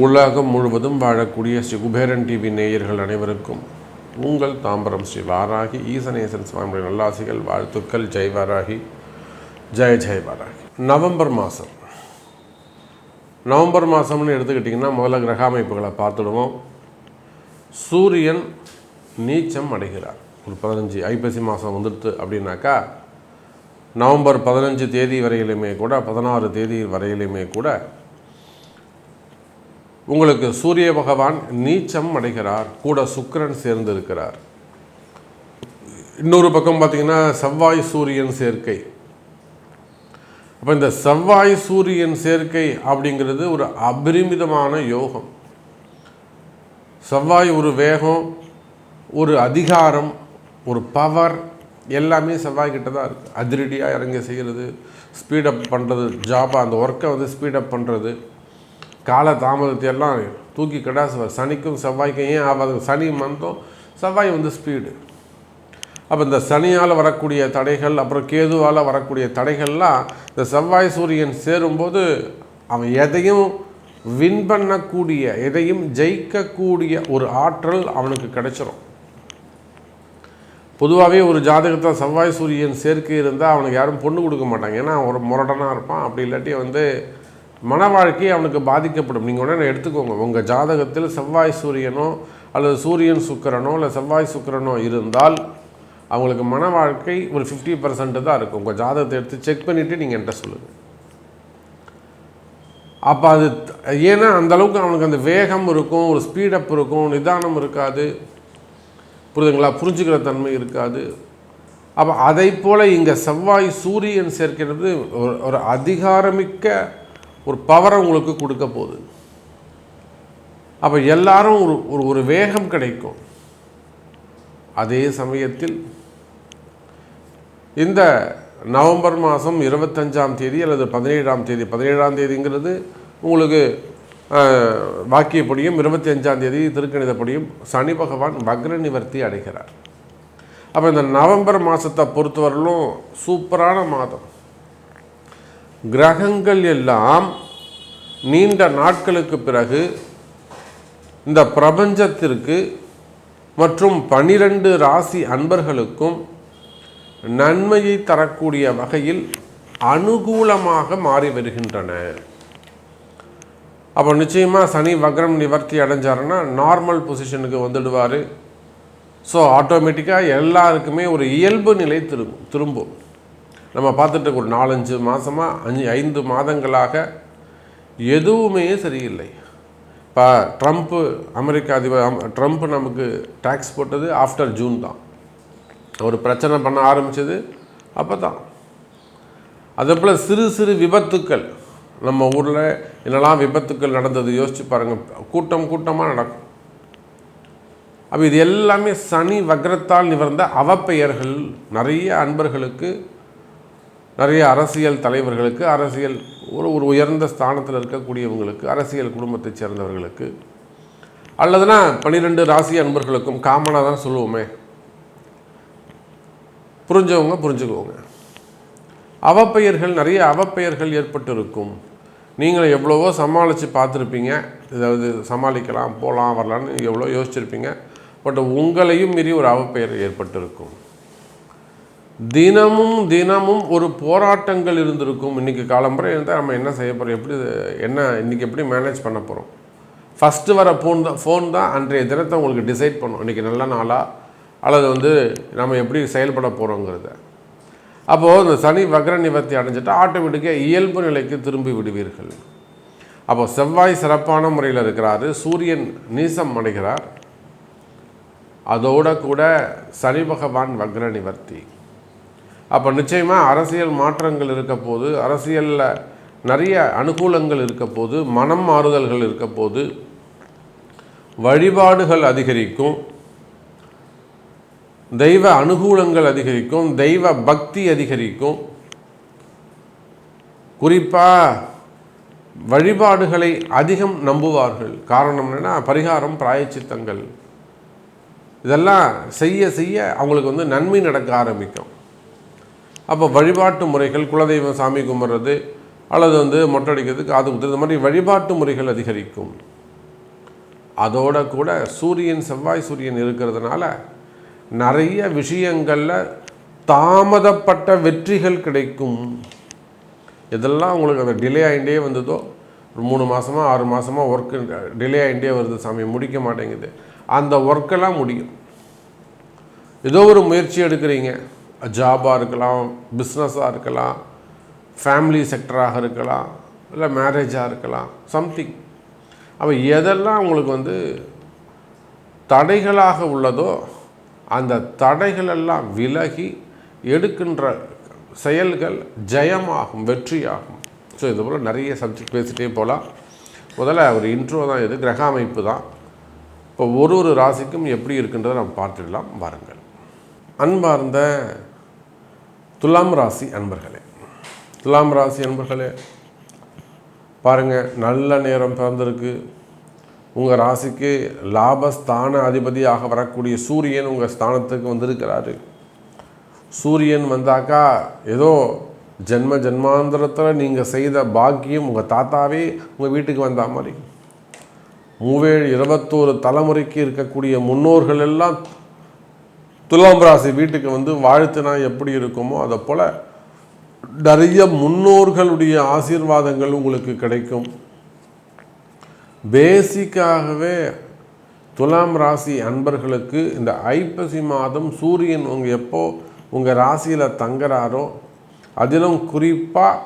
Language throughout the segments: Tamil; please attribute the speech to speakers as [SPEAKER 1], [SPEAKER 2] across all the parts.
[SPEAKER 1] உலகம் முழுவதும் வாழக்கூடிய ஸ்ரீ குபேரன் டிவி நேயர்கள் அனைவருக்கும் உங்கள் தாம்பரம் ஸ்ரீ வாராகி ஈசனேசன் சுவாமியுடைய நல்லாசிகள், வாழ்த்துக்கள். ஜெய் வாராகி, ஜெய் ஜெய் வாராகி. நவம்பர் மாதம்னு எடுத்துக்கிட்டிங்கன்னா முதல்ல கிரக அமைப்புகளை பார்த்துடுவோம். சூரியன் நீச்சம் அடைகிறார். ஒரு 15 ஐப்பசி மாதம் வந்துடுது அப்படின்னாக்கா நவம்பர் 15 தேதி வரையிலுமே கூட 16 தேதி வரையிலுமே கூட உங்களுக்கு சூரிய பகவான் நீச்சம் அடைகிறார். கூட சுக்கிரன் சேர்ந்து இருக்கிறார். இன்னொரு பக்கம் பார்த்திங்கன்னா செவ்வாய் சூரியன் சேர்க்கை. அப்போ இந்த செவ்வாய் சூரியன் சேர்க்கை அப்படிங்கிறது ஒரு அபரிமிதமான யோகம். செவ்வாய் ஒரு வேகம், ஒரு அதிகாரம், ஒரு பவர் எல்லாமே செவ்வாய்கிட்ட தான் இருக்குது. அதிரடியாக இறங்கி செய்கிறது, ஸ்பீடப் பண்ணுறது, ஜாபாக அந்த ஒர்க்கை வந்து ஸ்பீடப் பண்ணுறது, கால தாமதத்தை எல்லாம் தூக்கி கடாசுவார். சனிக்கும் செவ்வாய்க்கும் ஏன் ஆகாது? சனி மந்தம், செவ்வாய் வந்து ஸ்பீடு. அப்போ இந்த சனியால் வரக்கூடிய தடைகள், அப்புறம் கேதுவால் வரக்கூடிய தடைகள்லாம் இந்த செவ்வாய் சூரியன் சேரும்போது அவன் எதையும் வின் பண்ணக்கூடிய, எதையும் ஜெயிக்கக்கூடிய ஒரு ஆற்றல் அவனுக்கு கிடைச்சிரும். பொதுவாகவே ஒரு ஜாதகத்தில் செவ்வாய் சூரியன் சேர்க்கை இருந்தால் அவனுக்கு யாரும் பொண்ணு கொடுக்க மாட்டாங்க. ஏன்னா ஒரு முரடனாக இருப்பான். அப்படி இல்லாட்டி வந்து மன வாழ்க்கை அவனுக்கு பாதிக்கப்படும். நீங்கள் உடனே எடுத்துக்கோங்க, உங்கள் ஜாதகத்தில் செவ்வாய் சூரியனோ அல்லது சூரியன் சுக்கிரனோ இல்லை செவ்வாய் சுக்கிரனோ இருந்தால் அவங்களுக்கு மன வாழ்க்கை ஒரு 50% தான் இருக்கும். உங்கள் ஜாதகத்தை எடுத்து செக் பண்ணிவிட்டு நீங்கள் என்கிட்ட சொல்லுங்கள். அப்போ அது ஏன்னா அந்தளவுக்கு அவனுக்கு அந்த வேகம் இருக்கும், ஒரு ஸ்பீடப் இருக்கும், நிதானம் இருக்காது, புரியுதுங்களா, புரிஞ்சுக்கிற தன்மை இருக்காது. அப்போ அதை போல் இங்கே செவ்வாய் சூரியன் சேர்க்கிறது ஒரு அதிகாரமிக்க ஒரு பவரை உங்களுக்கு கொடுக்க போகுது. அப்போ எல்லாரும் ஒரு வேகம் கிடைக்கும். அதே சமயத்தில் இந்த நவம்பர் மாதம் 25ஆம் தேதி அல்லது 17ஆம் தேதி, 17ஆம் தேதிங்கிறது உங்களுக்கு வாக்கியப்படியும் 25ஆம் தேதி திருக்கணிதப்படியும் சனி பகவான் வக்ர நிவர்த்தி அடைகிறார். அப்போ இந்த நவம்பர் மாதத்தை பொறுத்தவரையிலும் சூப்பரான மாதம். கிரகங்கள் எல்லாம் நீண்ட நாட்களுக்கு பிறகு இந்த பிரபஞ்சத்திற்கு மற்றும் 12 ராசி அன்பர்களுக்கும் நன்மையை தரக்கூடிய வகையில் அனுகூலமாக மாறி வருகின்றன. அப்போ நிச்சயமாக சனி வக்ரம் நிவர்த்தி அடைஞ்சாருன்னா நார்மல் பொசிஷனுக்கு வந்துடுவார். ஸோ ஆட்டோமேட்டிக்காக எல்லாருக்குமே ஒரு இயல்பு நிலை திரும்பும். நம்ம பார்த்துட்டு ஒரு 4-5 மாதமாக 5 மாதங்களாக எதுவுமே சரியில்லை. இப்போ அமெரிக்க அதிபர் ட்ரம்ப் நமக்கு டேக்ஸ் போட்டது ஆஃப்டர் ஜூன் தான். ஒரு பிரச்சனை பண்ண ஆரம்பித்தது அப்போ தான். அதே போல் சிறு சிறு விபத்துக்கள், நம்ம ஊரில் என்னெல்லாம் விபத்துக்கள் நடந்தது யோசித்து பாருங்கள். கூட்டமாக நடக்கும். அப்போ இது எல்லாமே சனி வக்ரத்தால் நிவர்ந்த அவப்பெயர்கள். நிறைய அன்பர்களுக்கு, நிறைய அரசியல் தலைவர்களுக்கு, அரசியல் ஒரு உயர்ந்த ஸ்தானத்தில் இருக்கக்கூடியவங்களுக்கு, அரசியல் குடும்பத்தை சேர்ந்தவர்களுக்கு, அல்லதுனா 12 ராசி அன்பர்களுக்கும் காமனாக தான் சொல்லுவோமே, புரிஞ்சவங்க புரிஞ்சுக்குவோங்க. அவப்பெயர்கள், நிறைய அவப்பெயர்கள் ஏற்பட்டு இருக்கும். நீங்களும் எவ்வளவோ சமாளித்து பார்த்துருப்பீங்க. ஏதாவது சமாளிக்கலாம், போகலாம், வரலான்னு எவ்வளோ யோசிச்சுருப்பீங்க. பட் உங்களையும் மீறி ஒரு அவப்பெயர் ஏற்பட்டிருக்கும். தினமும் ஒரு போராட்டங்கள் இருந்திருக்கும். இன்றைக்கி காலம்புரை இருந்தால் நம்ம என்ன செய்ய போகிறோம், இன்றைக்கி எப்படி மேனேஜ் பண்ண போகிறோம். ஃபஸ்ட்டு வர ஃபோன் தான் அன்றைய தினத்தை உங்களுக்கு டிசைட் பண்ணும், இன்றைக்கி நல்ல நாளா அல்லது வந்து நம்ம எப்படி செயல்பட போகிறோங்கிறத. அப்போது இந்த சனி வக்ர நிவர்த்தி அடைஞ்சிட்டால் ஆட்டோமேட்டிக்காக இயல்பு நிலைக்கு திரும்பி விடுவீர்கள். அப்போது செவ்வாய் சிறப்பான முறையில் இருக்கிறாரு, சூரியன் நீசம் அடைகிறார், அதோட கூட சனி பகவான் வக்ர நிவர்த்தி. அப்போ நிச்சயமாக அரசியல் மாற்றங்கள் இருக்க போது, அரசியலில் நிறைய அனுகூலங்கள் இருக்க போது, மனம் மாறுதல்கள் இருக்க போது, வழிபாடுகள் அதிகரிக்கும், தெய்வ அனுகூலங்கள் அதிகரிக்கும், தெய்வ பக்தி அதிகரிக்கும். குறிப்பாக வழிபாடுகளை அதிகம் நம்புவார்கள். காரணம் என்னென்னா பரிகாரம், பிராயச்சித்தங்கள் இதெல்லாம் செய்ய அவங்களுக்கு வந்து நன்மை நடக்க ஆரம்பிக்கும். அப்போ வழிபாட்டு முறைகள், குலதெய்வம் சாமி கும்பிட்றது அல்லது மொட்டை அடிக்கிறது, காது குத்துறது, இந்த மாதிரி வழிபாட்டு முறைகள் அதிகரிக்கும். அதோட கூட செவ்வாய் சூரியன் இருக்கிறதுனால நிறைய விஷயங்களில் தாமதப்பட்ட வெற்றிகள் கிடைக்கும். இதெல்லாம் உங்களுக்கு அந்த டிலே ஆகிட்டே வந்ததோ, ஒரு 3 மாதமாக 6 மாதமாக ஒர்க்கு டிலே ஆகிட்டே வருது, சாமி முடிக்க மாட்டேங்குது, அந்த ஒர்க்கெல்லாம் முடியும். ஏதோ ஒரு முயற்சி எடுக்கிறீங்க, ஜாபாக இருக்கலாம், பிஸ்னஸாக இருக்கலாம், ஃபேமிலி செக்டராக இருக்கலாம், இல்லை மேரேஜாக இருக்கலாம், சம்திங். அப்போ எதெல்லாம் உங்களுக்கு தடைகளாக உள்ளதோ அந்த தடைகளெல்லாம் விலகி எடுக்கின்ற செயல்கள் ஜெயமாகும், வெற்றியாகும். ஸோ இது போல் நிறைய சப்ஜெக்ட் பேசிகிட்டே போகலாம். முதல்ல ஒரு இன்ட்ரோ தான் இது, கிரக அமைப்பு தான். இப்போ ஒரு ராசிக்கும் எப்படி இருக்குன்றதை நம்ம பார்த்துடலாம் வாருங்கள். அன்பார்ந்த துலாம் ராசி அன்பர்களே, பாருங்கள், நல்ல நேரம் பிறந்திருக்கு. உங்கள் ராசிக்கு லாபஸ்தான அதிபதியாக வரக்கூடிய சூரியன் உங்கள் ஸ்தானத்துக்கு வந்திருக்கிறாரு. சூரியன் வந்தாக்கா ஏதோ ஜென்மாந்திரத்தில் நீங்கள் செய்த பாக்கியம் உங்கள் தாத்தாவே உங்கள் வீட்டுக்கு வந்த மாதிரி, 21 தலைமுறைக்கு இருக்கக்கூடிய முன்னோர்கள் எல்லாம் துலாம் ராசி வீட்டுக்கு வாழ்த்துனா எப்படி இருக்குமோ அதை போல் நிறைய முன்னோர்களுடைய ஆசீர்வாதங்கள் உங்களுக்கு கிடைக்கும். பேசிக்காகவே துலாம் ராசி அன்பர்களுக்கு இந்த ஐப்பசி மாதம் சூரியன் எப்போ உங்கள் ராசியில் தங்குறாரோ, அதிலும் குறிப்பாக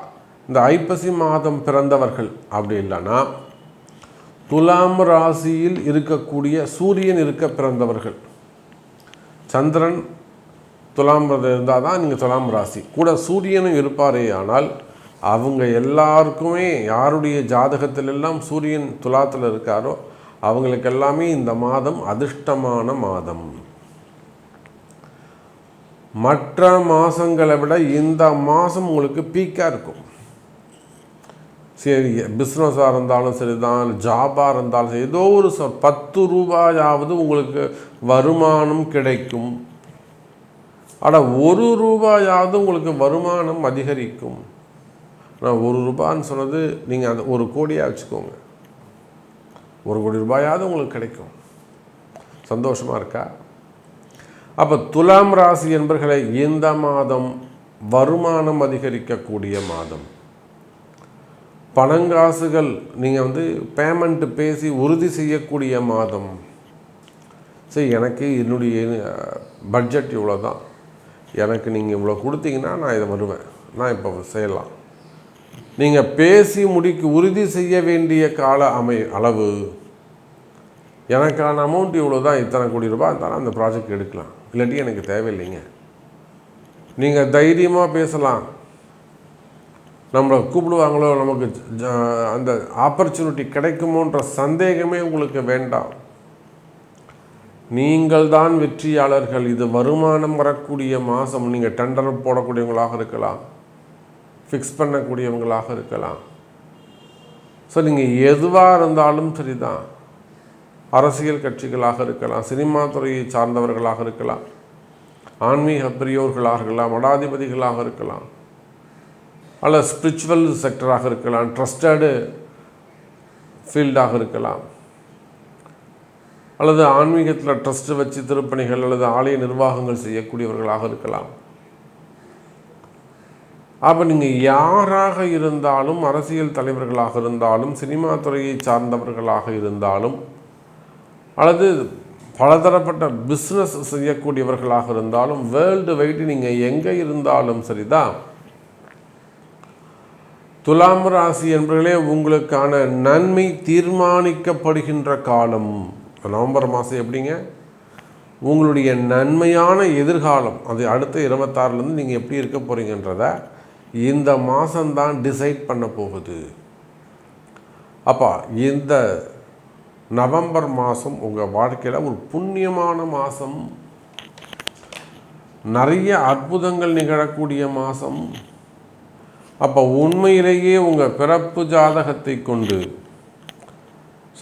[SPEAKER 1] இந்த ஐப்பசி மாதம் பிறந்தவர்கள் அப்படி இல்லைன்னா துலாம் ராசியில் இருக்கக்கூடிய சூரியன் இருக்க பிறந்தவர்கள், சந்திரன் துலாம் இருந்தால் தான் நீங்கள் துலாம் ராசி, கூட சூரியனும் இருப்பாரே. ஆனால் அவங்க எல்லாருக்குமே, யாருடைய ஜாதகத்திலெல்லாம் சூரியன் துலாத்தில் இருக்காரோ அவங்களுக்கு எல்லாமே இந்த மாதம் அதிர்ஷ்டமான மாதம். மற்ற மாதங்களை விட இந்த மாதம் உங்களுக்கு பீக்காக இருக்கும். சரி, பிஸ்னஸாக இருந்தாலும் சரி தான், ஜாபாக இருந்தாலும் சரி, ஏதோ ஒரு 10 ரூபாயாவது உங்களுக்கு வருமானம் கிடைக்கும். ஆனால் 1 ரூபாயாவது உங்களுக்கு வருமானம் அதிகரிக்கும். நான் 1 ரூபான்னு சொன்னது நீங்கள் அந்த 1 கோடியாக வச்சுக்கோங்க. 1 கோடி ரூபாயாவது உங்களுக்கு கிடைக்கும். சந்தோஷமாக இருக்கா? அப்போ துலாம் ராசி என்பர்களை இந்த மாதம் வருமானம் அதிகரிக்கக்கூடிய மாதம். பணங்காசுகள் நீங்கள் பேமெண்ட்டு பேசி உறுதி செய்யக்கூடிய மாதம். சரி, எனக்கு என்னுடைய பட்ஜெட் இவ்வளோ தான், எனக்கு நீங்கள் இவ்வளோ கொடுத்தீங்கன்னா நான் இதை வருவேன், நான் இப்போ செய்யலாம். நீங்கள் பேசி உறுதி செய்ய வேண்டிய கால அளவு, எனக்கான அமௌண்ட் இவ்வளோ தான், இத்தனை கோடி ரூபாய் இருந்தாலும் அந்த ப்ராஜெக்ட் எடுக்கலாம், இல்லாட்டி எனக்கு தேவையில்லைங்க. நீங்கள் தைரியமாக பேசலாம். நம்மளை கூப்பிடுவாங்களோ, நமக்கு அந்த ஆப்பர்ச்சுனிட்டி கிடைக்குமோன்ற சந்தேகமே உங்களுக்கு வேண்டாம். நீங்கள் தான் வெற்றியாளர்கள். இது வருமானம் வரக்கூடிய மாதம். நீங்கள் டெண்டர் போடக்கூடியவங்களாக இருக்கலாம், ஃபிக்ஸ் பண்ணக்கூடியவங்களாக இருக்கலாம். ஸோ நீங்கள் எதுவாக இருந்தாலும் சரி தான், அரசியல் கட்சிகளாக இருக்கலாம், சினிமா துறையை சார்ந்தவர்களாக இருக்கலாம், ஆன்மீக பிரியோர்களாக இருக்கலாம், மடாதிபதிகளாக இருக்கலாம், அல்ல ஸ்பிரிச்சுவல் செக்டராக இருக்கலாம், ட்ரஸ்டடு ஃபீல்டாக இருக்கலாம், அல்லது ஆன்மீகத்தில் ட்ரஸ்ட்டு வச்சு திருப்பணிகள் அல்லது ஆலய நிர்வாகங்கள் செய்யக்கூடியவர்களாக இருக்கலாம். அப்போ நீங்கள் யாராக இருந்தாலும், அரசியல் தலைவர்களாக இருந்தாலும், சினிமா துறையை சார்ந்தவர்களாக இருந்தாலும், அல்லது பலதரப்பட்ட பிஸ்னஸ் செய்யக்கூடியவர்களாக இருந்தாலும், வேர்ல்டு வைடு நீங்கள் எங்கே இருந்தாலும் சரிதான், துலாம் ராசி என்பவர்களே உங்களுக்கான நன்மை தீர்மானிக்கப்படுகின்ற காலம். நவம்பர் மாதம் எப்படிங்க உங்களுடைய நன்மையான எதிர்காலம், அது அடுத்த 26லேருந்து நீங்கள் எப்படி இருக்க போகிறீங்கன்றத இந்த மாதம்தான் டிசைட் பண்ண போகுது. அப்போ இந்த நவம்பர் மாதம் உங்கள் வாழ்க்கையில் ஒரு புண்ணியமான மாதம், நிறைய அற்புதங்கள் நிகழக்கூடிய மாதம். அப்போ உண்மையிலேயே உங்கள் பிறப்பு ஜாதகத்தை கொண்டு,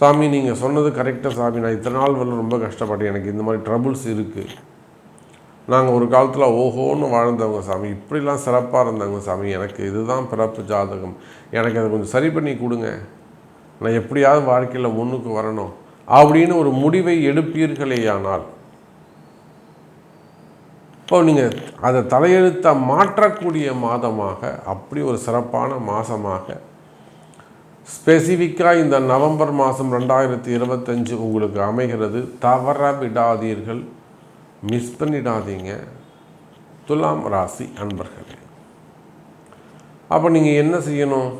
[SPEAKER 1] சாமி நீங்கள் சொன்னது கரெக்டாக சாமி, நான் இத்தனை நாள் ரொம்ப கஷ்டப்பட்டேன், எனக்கு இந்த மாதிரி ட்ரபுள்ஸ் இருக்குது, நாங்கள் ஒரு காலத்தில் ஓஹோன்னு வாழ்ந்தவங்க சாமி, இப்படிலாம் சிறப்பாக இருந்தவங்க சாமி, எனக்கு இதுதான் பிறப்பு ஜாதகம், எனக்கு அதை கொஞ்சம் சரி பண்ணி கொடுங்க, நான் எப்படியாவது வாழ்க்கையில் முன்னுக்கு வரணும் அப்படின்னு ஒரு முடிவை எடுப்பீர்களேயானால், இப்போ நீங்கள் அதை தலையெழுத்த மாற்றக்கூடிய மாதமாக, அப்படி ஒரு சிறப்பான மாதமாக ஸ்பெசிஃபிக்காக இந்த நவம்பர் மாதம் 2025 உங்களுக்கு அமைகிறது. தவற விடாதீர்கள், மிஸ் பண்ணிடாதீங்க துலாம் ராசி அன்பர்களே. அப்போ நீங்கள் என்ன செய்யணும்?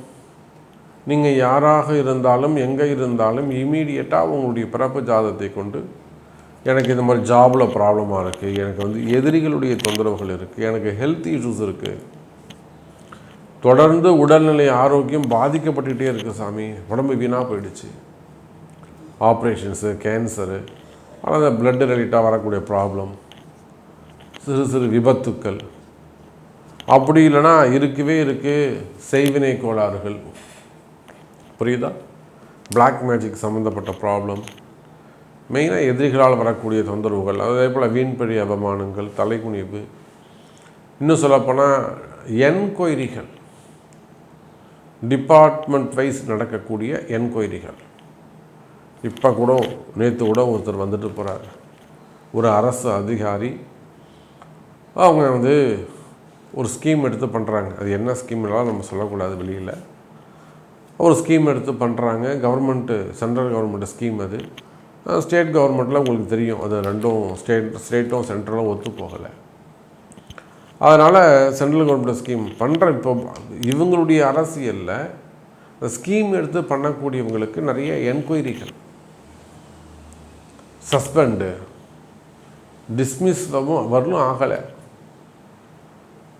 [SPEAKER 1] நீங்கள் யாராக இருந்தாலும் எங்கே இருந்தாலும் இமீடியட்டாக உங்களுடைய பிறப்பு ஜாதகத்தை கொண்டு, எனக்கு இந்த மாதிரி ஜாபில் ப்ராப்ளமாக இருக்குது, எனக்கு வந்து எதிரிகளுடைய தொந்தரவுகள் இருக்குது, எனக்கு ஹெல்த் இஷ்யூஸ் இருக்குது, தொடர்ந்து உடல்நிலை ஆரோக்கியம் பாதிக்கப்பட்டுக்கிட்டே இருக்குது சாமி, உடம்பு வீணாக போயிடுச்சு, ஆப்ரேஷன்ஸு, கேன்சரு, அல்லது பிளட் ரிலேட்டாக வரக்கூடிய ப்ராப்ளம், சிறு சிறு விபத்துக்கள், அப்படி இல்லைன்னா இருக்கவே இருக்குது செய்வினை கோளாறுகள், புரியுதா, பிளாக் மேஜிக் சம்மந்தப்பட்ட ப்ராப்ளம், மெயினாக எதிரிகளால் வரக்கூடிய தொந்தரவுகள், அதே போல் வீண்பழி அவமானங்கள், தலைக்குனிவு, இன்னும் சொல்லப்போனால் என்கொயரிகள், டிபார்ட்மெண்ட் வைஸ் நடக்கக்கூடிய என்கொயரிகள். இப்போ கூட நேற்று கூட ஒருத்தர் வந்துட்டு போகிறார், ஒரு அரசு அதிகாரி, அவங்க வந்து ஒரு ஸ்கீம் எடுத்து பண்ணுறாங்க. அது என்ன ஸ்கீம்லாம் நம்ம சொல்லக்கூடாது வெளியில். ஒரு ஸ்கீம் எடுத்து பண்ணுறாங்க, கவர்மெண்ட்டு, சென்ட்ரல் கவர்மெண்ட்டு ஸ்கீம். அது ஸ்டேட் கவர்மெண்ட்டில் உங்களுக்கு தெரியும், அது ரெண்டும் ஸ்டேட்டும் சென்ட்ரலும் ஒத்து போகலை. அதனால் சென்ட்ரல் கவர்மெண்ட் ஸ்கீம் பண்ணுற, இப்போ இவங்களுடைய அரசியலில் இந்த ஸ்கீம் எடுத்து பண்ணக்கூடியவங்களுக்கு நிறைய என்கொயரிகள், சஸ்பெண்டு, டிஸ்மிஸ் வரலும் ஆகலை.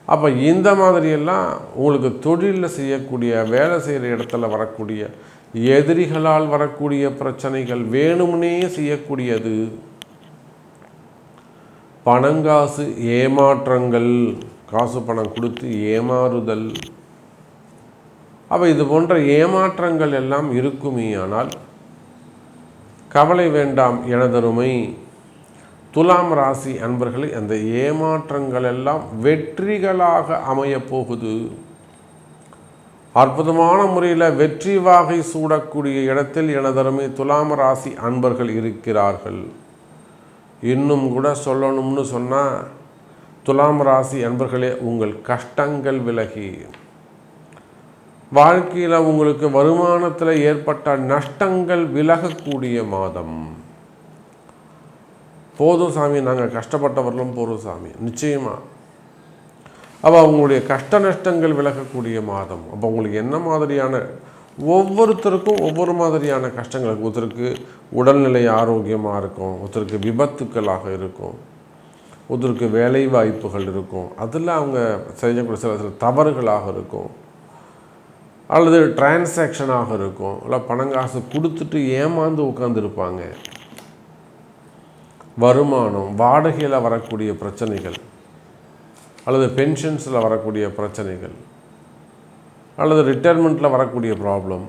[SPEAKER 1] அப்போ இந்த மாதிரியெல்லாம் உங்களுக்கு தொழிலில் செய்யக்கூடிய, வேலை செய்கிற இடத்துல வரக்கூடிய எதிரிகளால் வரக்கூடிய பிரச்சனைகள், வேணும்னே செய்யக்கூடியது, பணங்காசு ஏமாற்றங்கள், காசு பணம் கொடுத்து ஏமாறுதல், அப்போ இது போன்ற ஏமாற்றங்கள் எல்லாம் இருக்குமே. ஆனால் கவலை வேண்டாம் எனதருமை துலாம் ராசி அன்பர்களே, அந்த ஏமாற்றங்கள் எல்லாம் வெற்றிகளாக அமையப் போகுது. அற்புதமான முறையில் வெற்றி வாகை சூடக்கூடிய இடத்தில் எனதருமை துலாம் ராசி அன்பர்கள் இருக்கிறார்கள். இன்னும் கூட சொல்லணும்னு சொன்னால், துலாம் ராசி அன்பர்களே, உங்கள் கஷ்டங்கள் விலகி, வாழ்க்கையில் உங்களுக்கு வருமானத்தில் ஏற்பட்ட நஷ்டங்கள் விலகக்கூடிய மாதம். போதும் சாமி, நாங்கள் கஷ்டப்பட்டவர்களும் போதும் சாமி, நிச்சயமாக. அப்போ உங்களுடைய கஷ்ட நஷ்டங்கள் விலகக்கூடிய மாதம். அப்போ உங்களுக்கு என்ன மாதிரியான, ஒவ்வொருத்தருக்கும் ஒவ்வொரு மாதிரியான கஷ்டங்கள், ஒருத்தருக்கு உடல்நிலை ஆரோக்கியமாக இருக்கும், ஒருத்தருக்கு விபத்துக்களாக இருக்கும், ஒருத்தருக்கு வேலை வாய்ப்புகள் இருக்கும், அதில் அவங்க செய்யக்கூடிய சில தவறுகளாக இருக்கும், அல்லது டிரான்சாக்ஷனாக இருக்கும், இல்லை பணங்காசு கொடுத்துட்டு ஏமாந்து உட்காந்துருப்பாங்க, வருமானம், வாடகையில் வரக்கூடிய பிரச்சனைகள், அல்லது பென்ஷன்ஸில் வரக்கூடிய பிரச்சனைகள், அல்லது ரிட்டைர்மெண்ட்டில் வரக்கூடிய ப்ராப்ளம்.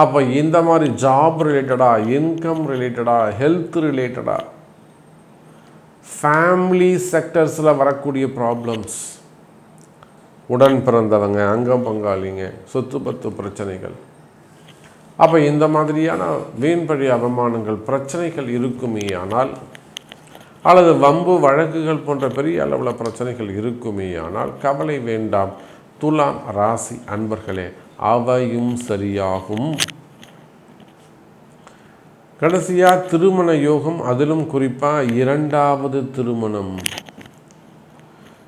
[SPEAKER 1] அப்போ இந்த மாதிரி ஜாப் ரிலேட்டடாக, இன்கம் ரிலேட்டடாக, ஹெல்த் ரிலேட்டடாக, ஃபேமிலி செக்டர்ஸில் வரக்கூடிய ப்ராப்ளம்ஸ், உடன் பிறந்தவங்க, அங்கம் பங்காளிங்க, சொத்து பத்து பிரச்சனைகள், அப்போ இந்த மாதிரியான வீண்பழி அவமானங்கள், பிரச்சனைகள் இருக்குமே. ஆனால் அல்லது வம்பு வழக்குகள் போன்ற பெரிய அளவில் பிரச்சனைகள் இருக்குமே. ஆனால் கவலை வேண்டாம் துலாம் ராசி அன்பர்களே, அவையும் சரியாகும். கடைசியாக திருமண யோகம், அதிலும் குறிப்பாக இரண்டாவது திருமணம்.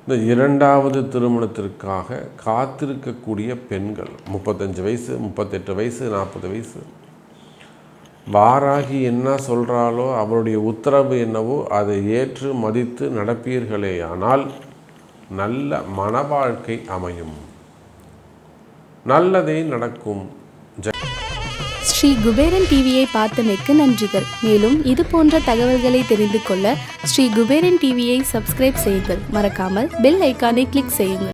[SPEAKER 1] இந்த இரண்டாவது திருமணத்திற்காக காத்திருக்கக்கூடிய பெண்கள், 35 வயசு, 38 வயசு, 40 வயசு, வாராகி என்ன சொல்கிறாளோ, அவருடைய உத்தரவு என்னவோ அதை ஏற்று மதித்து நடப்பீர்களே. ஆனால் நல்ல மன வாழ்க்கை அமையும், நல்லதே நடக்கும்.
[SPEAKER 2] ஸ்ரீ குபேரன் டிவியை பார்த்தமைக்கு நன்றிகள். மேலும் இது போன்ற தகவல்களை தெரிந்து கொள்ள ஸ்ரீ குபேரன் டிவியை சப்ஸ்கிரைப் செய்யுங்கள். மறக்காமல் பெல் ஐக்கானை கிளிக் செய்யுங்கள்.